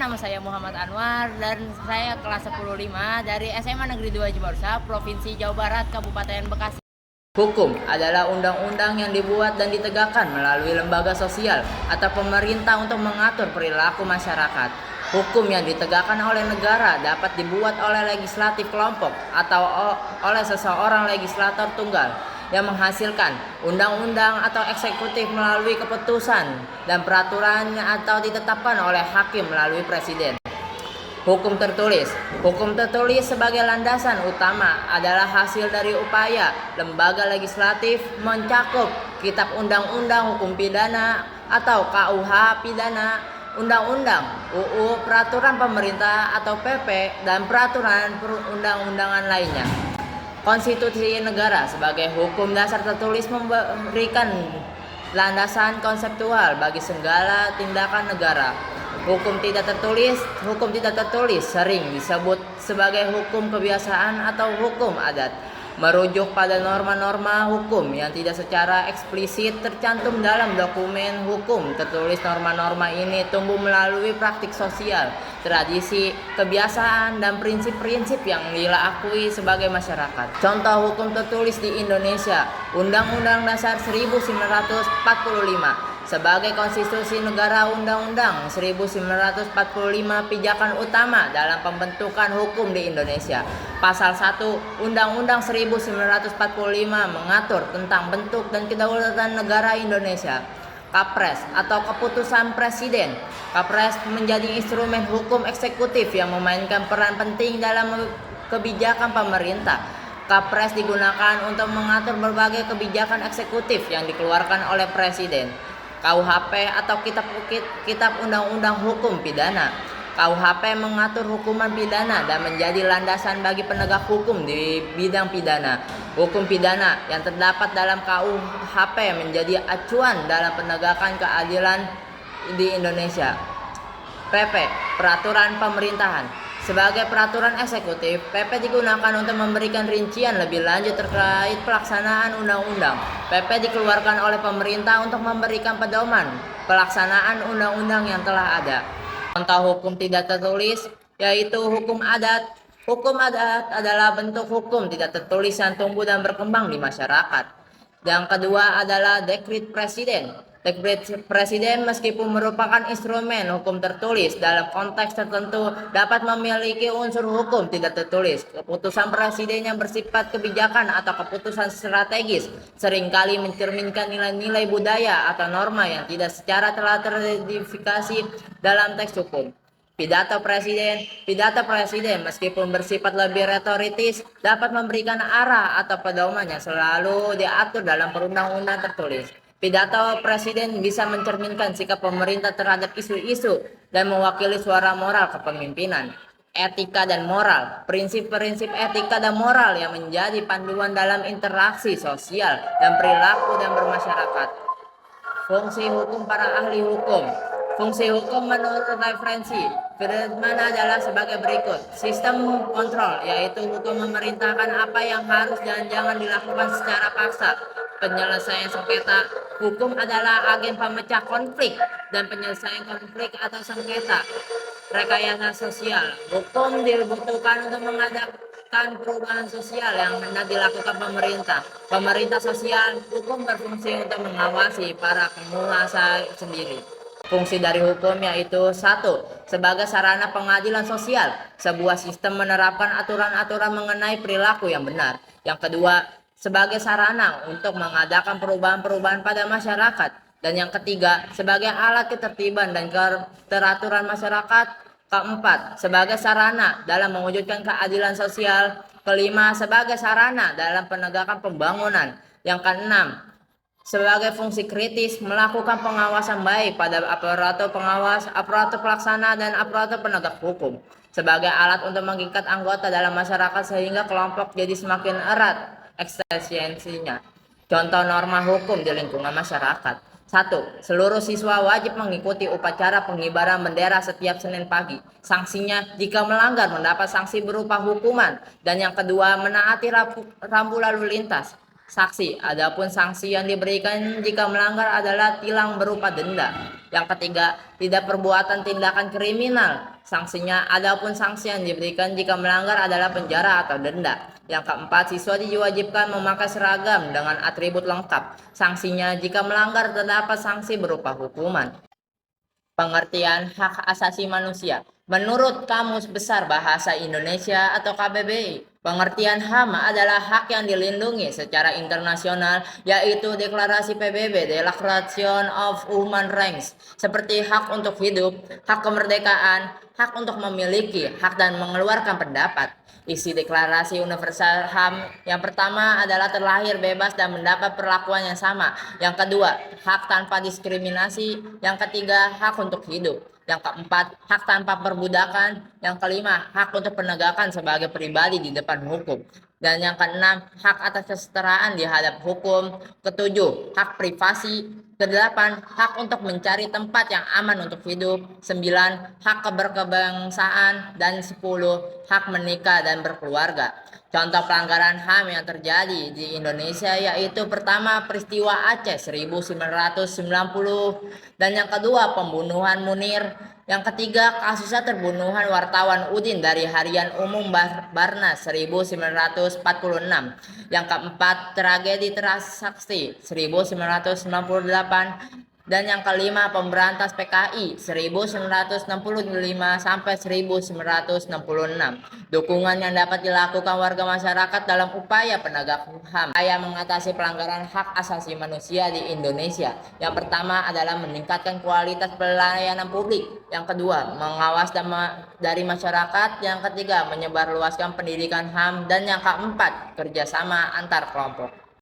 nama saya Muhammad Anwar dan saya kelas 105 dari SMA Negeri 2 Cibarusah, Provinsi Jawa Barat, Kabupaten Bekasi. Hukum adalah undang-undang yang dibuat dan ditegakkan melalui lembaga sosial atau pemerintah untuk mengatur perilaku masyarakat. Hukum yang ditegakkan oleh negara dapat dibuat oleh legislatif kelompok atau oleh seseorang legislator tunggal yang menghasilkan undang-undang atau eksekutif melalui keputusan dan peraturan atau ditetapkan oleh hakim melalui presiden. Hukum tertulis. Hukum tertulis sebagai landasan utama adalah hasil dari upaya lembaga legislatif mencakup kitab undang-undang hukum pidana atau KUH pidana, undang-undang, UU, peraturan pemerintah atau PP, dan peraturan perundang-undangan lainnya. Konstitusi negara sebagai hukum dasar tertulis memberikan landasan konseptual bagi segala tindakan negara. Hukum tidak tertulis sering disebut sebagai hukum kebiasaan atau hukum adat, merujuk pada norma-norma hukum yang tidak secara eksplisit tercantum dalam dokumen hukum tertulis. Norma-norma ini tumbuh melalui praktik sosial, tradisi, kebiasaan, dan prinsip-prinsip yang diakui sebagai masyarakat. Contoh hukum tertulis di Indonesia: Undang-Undang Dasar 1945 sebagai konstitusi negara, Undang-Undang 1945 pijakan utama dalam pembentukan hukum di Indonesia. Pasal 1 Undang-Undang 1945 mengatur tentang bentuk dan kedaulatan negara Indonesia. Kapres atau keputusan presiden. Kapres menjadi instrumen hukum eksekutif yang memainkan peran penting dalam kebijakan pemerintah. Kapres digunakan untuk mengatur berbagai kebijakan eksekutif yang dikeluarkan oleh presiden. KUHP atau Kitab Undang-Undang Hukum Pidana. KUHP mengatur hukuman pidana dan menjadi landasan bagi penegak hukum di bidang pidana. Hukum pidana yang terdapat dalam KUHP menjadi acuan dalam penegakan keadilan di Indonesia. PP, Peraturan Pemerintahan. Sebagai peraturan eksekutif, PP digunakan untuk memberikan rincian lebih lanjut terkait pelaksanaan undang-undang. PP dikeluarkan oleh pemerintah untuk memberikan pedoman pelaksanaan undang-undang yang telah ada. Contoh hukum tidak tertulis yaitu hukum adat. Hukum adat adalah bentuk hukum tidak tertulis yang tumbuh dan berkembang di masyarakat. Yang kedua adalah dekret presiden. Dekret presiden meskipun merupakan instrumen hukum tertulis dalam konteks tertentu dapat memiliki unsur hukum tidak tertulis. Keputusan presiden yang bersifat kebijakan atau keputusan strategis seringkali mencerminkan nilai-nilai budaya atau norma yang tidak secara telah teridentifikasi dalam teks hukum. Pidato presiden meskipun bersifat lebih retoritis dapat memberikan arah atau pedoman yang selalu diatur dalam perundang-undang tertulis. Pidato presiden bisa mencerminkan sikap pemerintah terhadap isu-isu dan mewakili suara moral kepemimpinan. Etika dan moral. Prinsip-prinsip etika dan moral yang menjadi panduan dalam interaksi sosial dan perilaku dan bermasyarakat. Fungsi hukum para ahli hukum. Fungsi hukum menurut referensi Friedman adalah sebagai berikut. Sistem kontrol, yaitu hukum memerintahkan apa yang harus dan jangan dilakukan secara paksa. Penyelesaian sengketa. Hukum adalah agen pemecah konflik dan penyelesaian konflik atau sengketa. Rekayasa sosial. Hukum dibutuhkan untuk mengadakan perubahan sosial yang hendak dilakukan pemerintah. Pemerintah sosial, hukum berfungsi untuk mengawasi para penguasa sendiri. Fungsi dari hukum yaitu 1. Sebagai sarana pengadilan sosial, sebuah sistem menerapkan aturan-aturan mengenai perilaku yang benar. Yang kedua, sebagai sarana untuk mengadakan perubahan-perubahan pada masyarakat. Dan yang ketiga, sebagai alat ketertiban dan keteraturan masyarakat. Keempat, sebagai sarana dalam mewujudkan keadilan sosial. Kelima, sebagai sarana dalam penegakan pembangunan. Yang keenam, sebagai fungsi kritis melakukan pengawasan baik pada aparatur pengawas, aparatur pelaksana, dan aparatur penegak hukum. Sebagai alat untuk mengikat anggota dalam masyarakat sehingga kelompok jadi semakin erat eksistensinya. Contoh norma hukum di lingkungan masyarakat. 1. Seluruh siswa wajib mengikuti upacara pengibaran bendera setiap Senin pagi. Sanksinya jika melanggar mendapat sanksi berupa hukuman. Dan yang kedua, menaati rambu lalu lintas. saksi. Adapun sanksi yang diberikan jika melanggar adalah tilang berupa denda. Yang ketiga, tidak perbuatan tindakan kriminal. Sanksinya, adapun sanksi yang diberikan jika melanggar adalah penjara atau denda. Yang keempat, siswa diwajibkan memakai seragam dengan atribut lengkap. Sanksinya, jika melanggar terdapat sanksi berupa hukuman. Pengertian hak asasi manusia. Menurut Kamus Besar Bahasa Indonesia atau KBBI, pengertian HAM adalah hak yang dilindungi secara internasional, yaitu Deklarasi PBB, Declaration of Human Rights, seperti hak untuk hidup, hak kemerdekaan, hak untuk memiliki, hak dan mengeluarkan pendapat. Isi Deklarasi Universal HAM yang pertama adalah terlahir bebas dan mendapat perlakuan yang sama. Yang kedua, hak tanpa diskriminasi. Yang ketiga, hak untuk hidup. Yang keempat, hak tanpa perbudakan. Yang kelima, hak untuk penegakan sebagai pribadi di depan hukum. Dan yang keenam, hak atas kesetaraan di hadap hukum. Ketujuh, hak privasi. Kedelapan, hak untuk mencari tempat yang aman untuk hidup. 9, hak keberkebangsaan. Dan 10, hak menikah dan berkeluarga. Contoh pelanggaran HAM yang terjadi di Indonesia yaitu pertama, peristiwa Aceh 1990, dan yang kedua, pembunuhan Munir. Yang ketiga, kasusnya terbunuhan wartawan Udin dari Harian Umum Barnas 1946. Yang keempat, tragedi Trisakti 1998. Dan yang kelima, pemberantas PKI 1965 sampai 1966. Dukungan yang dapat dilakukan warga masyarakat dalam upaya penegak HAM, upaya mengatasi pelanggaran hak asasi manusia di Indonesia. Yang pertama adalah meningkatkan kualitas pelayanan publik. Yang kedua, mengawas dari masyarakat. Yang ketiga, menyebarluaskan pendidikan HAM. Dan yang keempat, kerjasama antar kelompok.